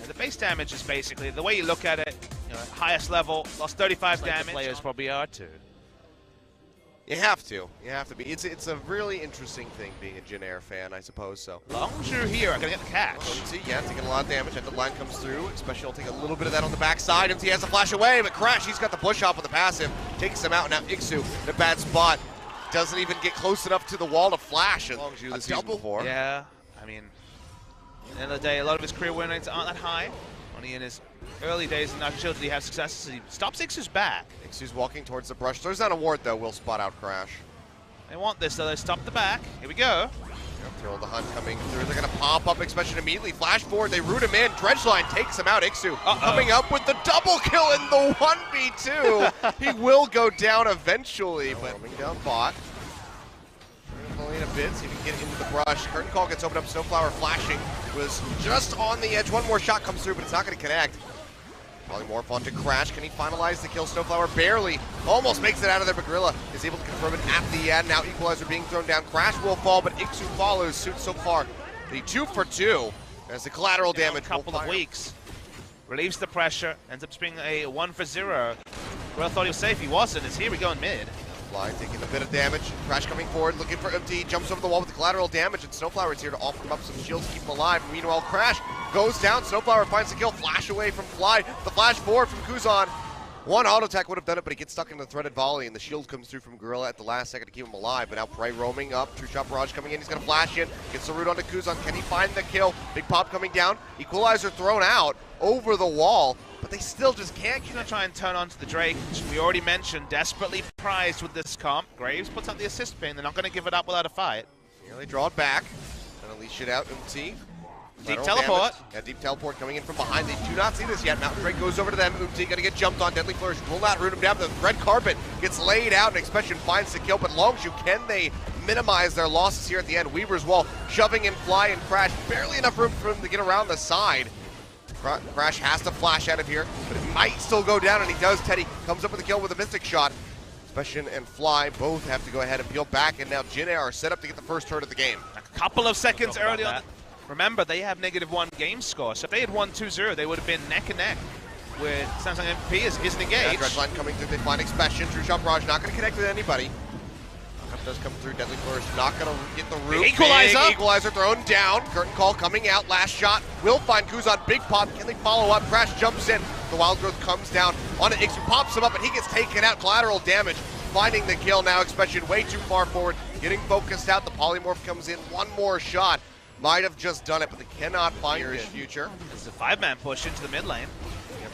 The base damage is basically, the way you look at it, highest level, lost 35 like damage. The players probably are too. You have to. You have to be. It's a really interesting thing being a Jin Air fan, I suppose. So. Longzhu here, gonna get the catch. MT, yeah, taking a lot of damage. After the line comes through, especially will take a little bit of that on the backside. MT has to flash away, but Crash, he's got the push off with the passive, takes him out. Now Ixu in a bad spot, doesn't even get close enough to the wall to flash. And Longzhu the season before. Yeah, I mean, at the end of the day, a lot of his career win rates aren't that high. Only in his early days in National Shield did he have success. He stops Ixu's back. Ixu's walking towards the brush. Throws down a ward though. Will spot out Crash. They want this, so they stop the back. Here we go. Thrill the hunt coming through. They're going to pop up Expression immediately. Flash forward. They root him in. Dredgeline takes him out. Ixu coming up with the double kill in the 1v2. He will go down eventually, but coming down bot. Pulling a bit, see if he can get into the brush. Curtain Call gets opened up. Snowflower flashing. Was just on the edge. One more shot comes through, but it's not going to connect. Polymorph onto Crash. Can he finalize the kill? Snowflower barely. Almost makes it out of there, but Gorilla is able to confirm it at the end. Now Equalizer being thrown down. Crash will fall, but Ixu follows suit so far. The 2 for 2 as the collateral damage. A couple of weeks. Relieves the pressure. Ends up being a 1 for 0. Gorilla thought he was safe. He wasn't. It's here we go in mid. Fly taking a bit of damage. Crash coming forward, looking for MT. Jumps over the wall with the collateral damage, and Snowflower is here to offer him up some shields to keep him alive. Meanwhile, Crash goes down. Snowflower finds the kill. Flash away from Fly. The flash forward from Kuzan. One auto attack would have done it, but he gets stuck in the threaded volley, and the shield comes through from Gorilla at the last second to keep him alive. But now Prey roaming up. True Shot Barrage coming in. He's going to flash in. Gets the root onto Kuzan. Can he find the kill? Big Pop coming down. Equalizer thrown out over the wall. But they still just can't. He's going to try and turn onto the Drake, which we already mentioned, desperately prized with this comp. Graves puts out the assist pin. They're not going to give it up without a fight. Nearly draw it back. Gonna leash it out, MT. Deep teleport. Yeah, deep teleport coming in from behind. They do not see this yet. Mountain Drake goes over to them. MT gonna get jumped on. Deadly Flourish will not root him down. The red carpet gets laid out, and Expression finds the kill. But Longzhu, can they minimize their losses here at the end? Weaver's Wall shoving in Fly and Crash. Barely enough room for him to get around the side. Crash has to flash out of here, but it might still go down, and he does. Teddy comes up with a kill with a Mystic Shot. Expression and Fly both have to go ahead and peel back, and now Jin Air are set up to get the first turret of the game. A couple of seconds early on. Remember, they have -1 game score, so if they had won 2-0, they would have been neck and neck with Samsung MVP isn't engaged. Yeah, Dredgeline coming through, they find Expression. True Shot Barrage not going to connect with anybody. Does come through. Deadly Flourish not going to get the root. Equalizer! Big Equalizer thrown down. Curtain Call coming out. Last shot will find Kuzan. Big Pop. Can they follow up? Crash jumps in. The Wild Growth comes down onto Ixu. Pops him up, and he gets taken out. Collateral damage. Finding the kill now. Expression way too far forward. Getting focused out. The Polymorph comes in. One more shot. Might have just done it, but they cannot find his future. It's a 5-man push into the mid lane.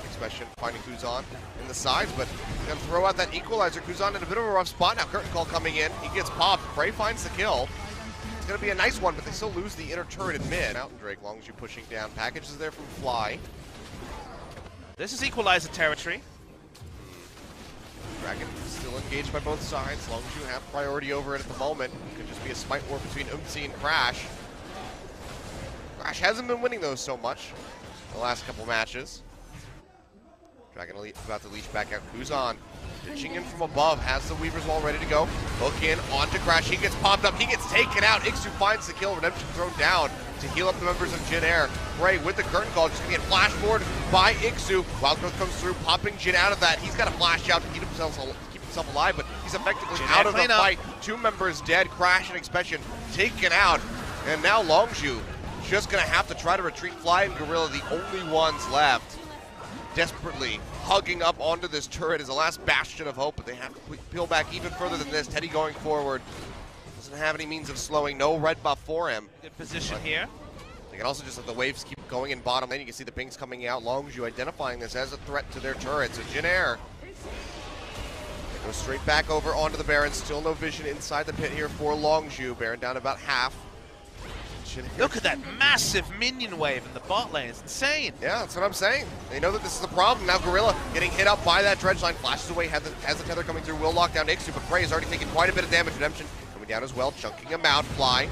Expression finding Kuzan in the sides, but gonna throw out that Equalizer. Kuzan in a bit of a rough spot now. Curtain Call coming in. He gets popped. Prey finds the kill. It's gonna be a nice one, but they still lose the inner turret in mid. Mountain Drake, Longzhu pushing down. Package is there from Fly. This is Equalizer territory. Dragon still engaged by both sides. Longzhu have priority over it at the moment. Could just be a smite war between Umtsi and Crash. Crash hasn't been winning those so much the last couple matches. Dragon about to leash back out. Kuzan ditching in from above, has the Weaver's Wall ready to go. Hook in onto Crash. He gets popped up. He gets taken out. Ixu finds the kill. Redemption thrown down to heal up the members of Jin Air. Prey with the Curtain Call, just gonna get flash forward by Ixu. Wild Growth comes through, popping Jin out of that. He's got to flash out to keep himself alive, but he's effectively out of the fight. 2 members dead. Crash and Expression taken out, and now Longzhu just gonna have to try to retreat. Fly and Gorilla, the only ones left. Desperately hugging up onto this turret is the last bastion of hope, but they have to peel back even further than this. Teddy going forward. Doesn't have any means of slowing. No red buff for him. Good position here. They can also just let the waves keep going in bottom lane. You can see the pings coming out. Longzhu identifying this as a threat to their turret. So Jin Air goes straight back over onto the Baron. Still no vision inside the pit here for Longzhu. Baron down about half. Look at that massive minion wave in the bot lane. It's insane. Yeah, that's what I'm saying. They know that this is the problem. Now Gorilla getting hit up by that Dredgeline. Flashes away, has the tether coming through. Will lock down Ixu, but Prey has already taken quite a bit of damage. Redemption coming down as well, chunking him out. Fly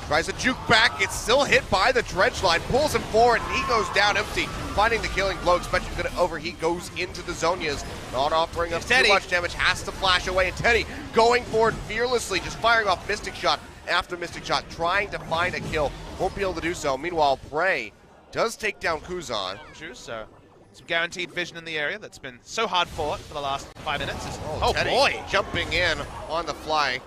tries to juke back. It's still hit by the Dredgeline. Pulls him forward, and he goes down empty. Finding the killing blow. Expression going to overheat. Goes into the Zonias. Not offering up too much damage. Has to flash away. And Teddy going forward fearlessly. Just firing off Mystic Shot after Mystic Shot, trying to find a kill. Won't be able to do so. Meanwhile, Prey Does take down Kuzan. So some guaranteed vision in the area that's been so hard fought for the last 5 minutes. Oh Oh boy! Jumping in on the fly.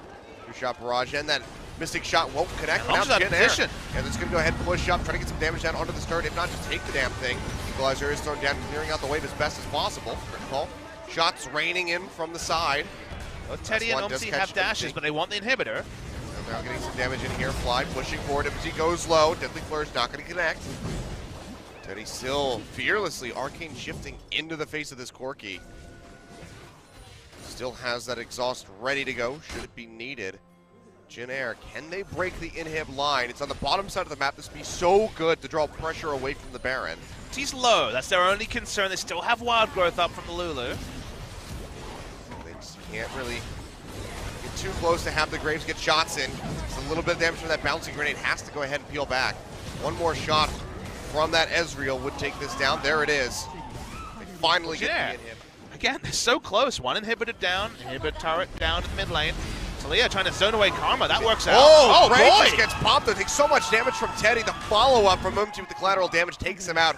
Two-shot barrage, and that mystic shot won't connect. Yeah, Now Long's out of Jin Air. position. And it's going to go ahead and push up, try to get some damage down onto the stern. If not, just take the damn thing. Equalizer is thrown down, clearing out the wave as best as possible. Critical. Shots raining in from the side. Well, Teddy and does Umzi catch have dashes, Umzi. but they want the inhibitor. And now getting some damage in here. Fly pushing forward. Umzi goes low. Deadly Flourish not going to connect. Teddy still fearlessly arcane shifting into the face of this Corki. Still has that exhaust ready to go should it be needed. Jin Air, can they break the inhib line? It's on the bottom side of the map. This would be so good to draw pressure away from the Baron. He's low. That's their only concern. They still have wild growth up from the Lulu. They just can't really get too close to have the Graves get shots in. It's a little bit of damage from that bouncing grenade. Has to go ahead and peel back. One more shot from that Ezreal would take this down. There it is. They finally get the inhib. Again, they're so close. One inhibitor down, inhibitor turret down in the mid lane. Talia trying to zone away Karma. That works out. Oh, Graves boy! just gets popped. It takes so much damage from Teddy. The follow-up from Umti with the collateral damage takes him out.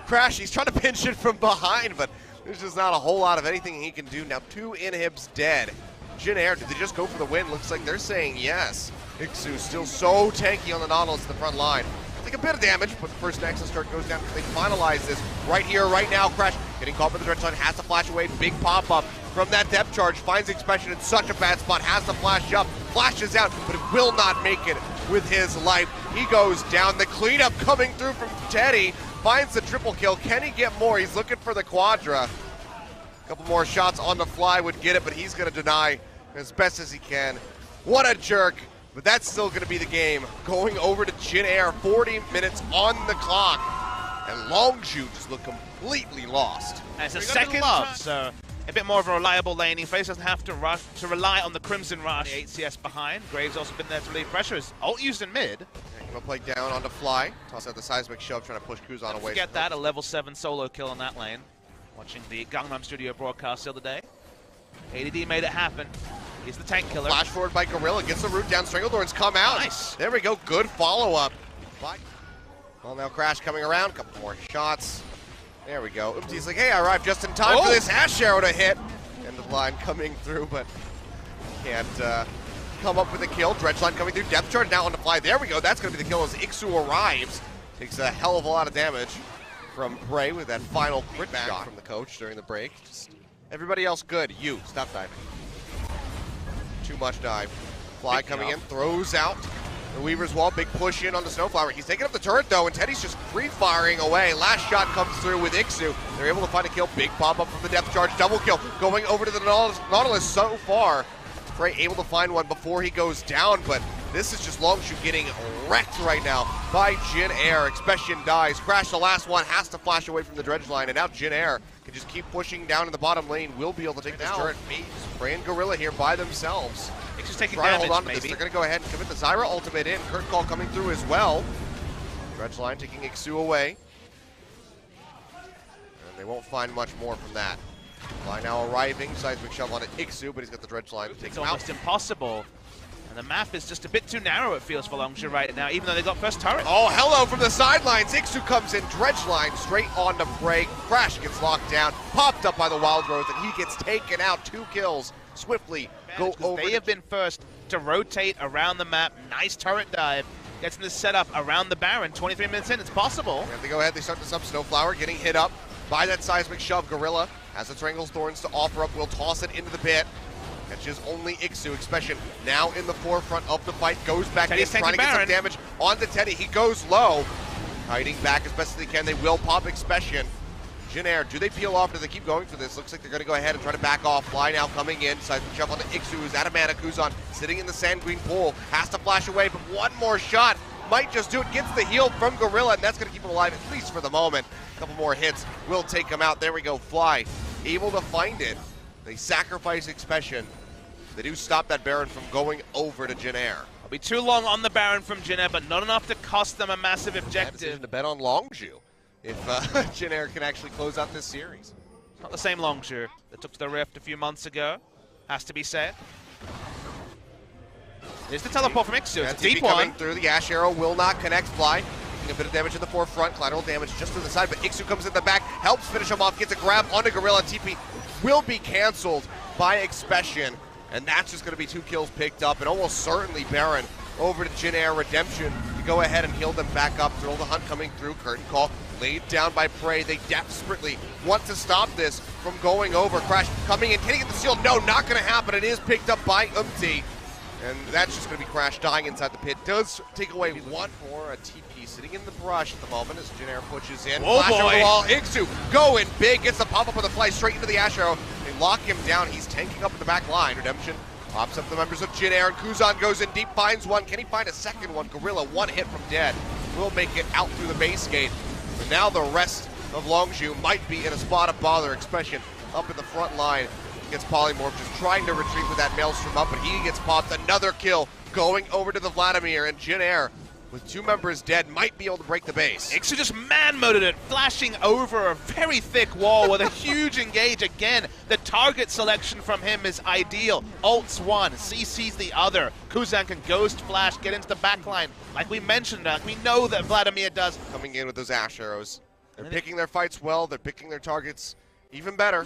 Crash, he's trying to pinch it from behind, but there's just not a whole lot of anything he can do. Now 2 inhibs dead. Jin Air, did they just go for the win? Looks like they're saying yes. Ixu still so tanky on the Nautilus at the front line. Take a bit of damage, but the first Nexus start goes down. They finalize this right here, right now. Crash getting caught by the Dredge line, has to flash away. Big pop-up from that depth charge. Finds Expression in such a bad spot, has to flash up. Flashes out, but it will not make it with his life. He goes down. The cleanup coming through from Teddy. Finds the triple kill. Can he get more? He's looking for the quadra. A couple more shots on the fly would get it, but he's going to deny as best as he can. What a jerk. But that's still going to be the game. Going over to Jin Air, 40 minutes on the clock. And Longzhu just look completely lost. And it's a second love, so a bit more of a reliable laning phase. Doesn't have to rush to rely on the Crimson Rush. The 8 CS behind. Graves also been there to relieve pressure. His ult used in mid. He'll play down onto Fly. Toss out the seismic shove, trying to push Kuzan away. Forget that, a level 7 solo kill on that lane. Watching the Gangnam Studio broadcast the other day. ADD made it happen. He's the tank killer. Flash forward by Gorilla, gets the root down. Stranglethorns come out. Nice. There we go, good follow-up. Well, now Crash coming around, couple more shots. There we go. Oopsie's like, hey, I arrived just in time for this Ash Arrow to hit. End of the line coming through, but can't come up with a kill. Dredge line coming through, depth charge now on the fly. There we go, that's gonna be the kill as Ixu arrives. Takes a hell of a lot of damage from Bray with that final crit back from the coach during the break. Just everybody else good. You, stop diving. Too much dive. Fly coming in, throws out the Weaver's Wall. Big push in on the Snowflower. He's taking up the turret though, and Teddy's just free-firing away. Last shot comes through with Ixu. They're able to find a kill. Big pop-up from the depth charge. Double kill going over to the Nautilus so far. Bray able to find one before he goes down, but this is just Longzhu getting wrecked right now by Jin Air. Expression dies. Crash, the last one, has to flash away from the Dredge line, and now Jin Air can just keep pushing down in the bottom lane. Will be able to take this turret. Bray and Gorilla here by themselves. It's just taking Try to damage, hold on to maybe. this. They're going to go ahead and commit the Zyra ultimate in. Kurt Call coming through as well. Dredge line taking Ixu away. And they won't find much more from that. Fly now arriving. Seismic shove on it. Ixu, but he's got the Dredge line to take It's him almost out. impossible. And the map is just a bit too narrow, it feels, for Longzhu right now, even though they got first turret. Oh, hello from the sidelines. Ixu comes in, Dredge line straight on to Bray. Crash gets locked down, popped up by the Wild Growth, and he gets taken out. 2 kills. Swiftly go over. They have been first to rotate around the map. Nice turret dive. Gets them this setup around the Baron. 23 minutes in, it's possible. And they go ahead, they start this up. Snowflower getting hit up by that seismic shove. Gorilla has the Stranglethorns to offer up. Will toss it into the pit. Catches only Ixu. Expression now in the forefront of the fight. Goes back in, trying to get some damage onto Teddy. He goes low. Hiding back as best as they can. They will pop Expression. Jin Air, do they peel off? Do they keep going for this? Looks like they're going to go ahead and try to back off. Fly now coming in. Seismic shove onto Ixu, who's out of mana. Kuzan sitting in the sand green pool. Has to flash away, but one more shot might just do it. Gets the heal from Gorilla, and that's going to keep him alive, at least for the moment. A couple more hits will take him out. There we go. Fly able to find it. They sacrifice Expression. They do stop that Baron from going over to Jin Air. It'll be too long on the Baron from Jin Air, but not enough to cost them a massive objective. Decision to bet on Longzhu if Jin Air can actually close out this series. It's not the same Longzhu that took to the Rift a few months ago, has to be said. Here's the teleport from Ixu. It's a deep one. Coming through. The Ash Arrow will not connect. Fly taking a bit of damage in the forefront. Collateral damage just to the side, but Ixu comes in the back, helps finish him off, gets a grab onto Gorilla. TP will be canceled by Expression, and that's just going to be 2 kills picked up, and almost certainly Baron over to Jin Air Redemption to go ahead and heal them back up. Thrill the Hunt coming through. Curtain Call laid down by Prey. They desperately want to stop this from going over. Crash coming in, hitting at the shield. No, not going to happen. It is picked up by Umti. And that's just going to be Crash dying inside the pit. Does take away one more. A TP sitting in the brush at the moment as Jin Air pushes in. Oh, Flash boy. over the wall. Ixu going big. Gets the pop-up with the fly straight into the Ash Arrow. They lock him down. He's tanking up in the back line. Redemption pops up the members of Jin Air, and Kuzan goes in deep, finds one. Can he find a second one? Gorilla, 1 hit from dead. Will make it out through the base gate. And now the rest of Longzhu might be in a spot of bother. Expression up in the front line against Polymorph, just trying to retreat with that Maelstrom up, but he gets popped. Another kill going over to the Vladimir, and Jin Air, with 2 members dead, might be able to break the base. Ixu just man-moded it, flashing over a very thick wall with a huge engage. Again, the target selection from him is ideal. Ults one, CC's the other. Kuzan can Ghost Flash, get into the backline. Like we mentioned, we know that Vladimir does. Coming in with those Ash Arrows. They're picking their fights well, they're picking their targets even better.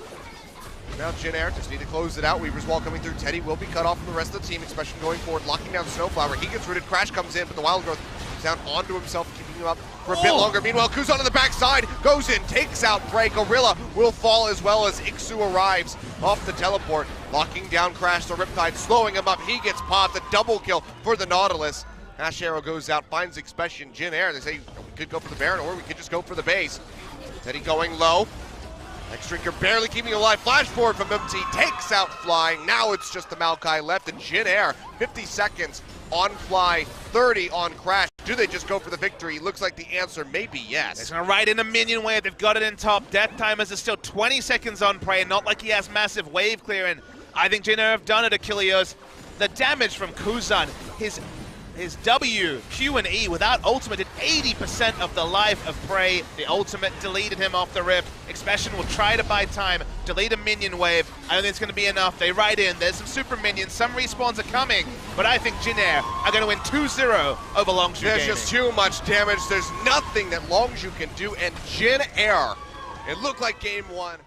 Now Jin Air just need to close it out. Weaver's Wall coming through. Teddy will be cut off from the rest of the team, especially going forward, locking down Snowflower. He gets rooted, Crash comes in, but the Wild Growth comes down onto himself, keeping him up for a bit longer. Meanwhile, Kuzan on the backside, goes in, takes out Prey. Gorilla will fall as well as Ixu arrives off the teleport, locking down Crash, the Riptide, slowing him up. He gets popped, a double kill for the Nautilus. Ash Arrow goes out, finds Expression. Jin Air, they say we could go for the Baron or we could just go for the base. Teddy going low. X-Drinker barely keeping alive. Flash forward from MT, takes out Flying. Now it's just the Maokai left, and Jin Air, 50 seconds on Fly, 30 on Crash. Do they just go for the victory? Looks like the answer may be yes. He's gonna ride in a minion wave. They've got it in top. Death timers are still 20 seconds on Prey, not like he has massive wave clearing. I think Jin Air have done it, Achilleos. The damage from Kuzan, his W, Q, and E without ultimate did 80% of the life of Prey. The ultimate deleted him off the rip. Expression will try to buy time, delete a minion wave. I don't think it's going to be enough. They ride in. There's some super minions. Some respawns are coming. But I think Jin Air are going to win 2-0 over Longzhu There's Gaming. just too much damage. There's nothing that Longzhu can do. And Jin Air, it looked like game 1.